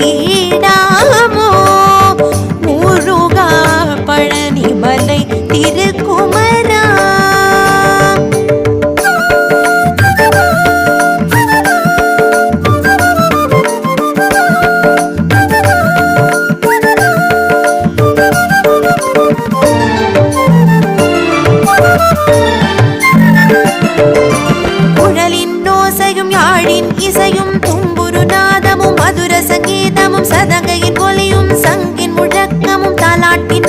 அமிர்தத்துக்கீடாமோ முருகா பழனிமலை திருக்குமரா. குழலின் ஓசையும் யாழின் இசையும் தும்புரு நாதமும் மதுர சங்கீதமும் சதங்கையின் ஒலியும் சங்கின் முழக்கமும் தாலாட்டின்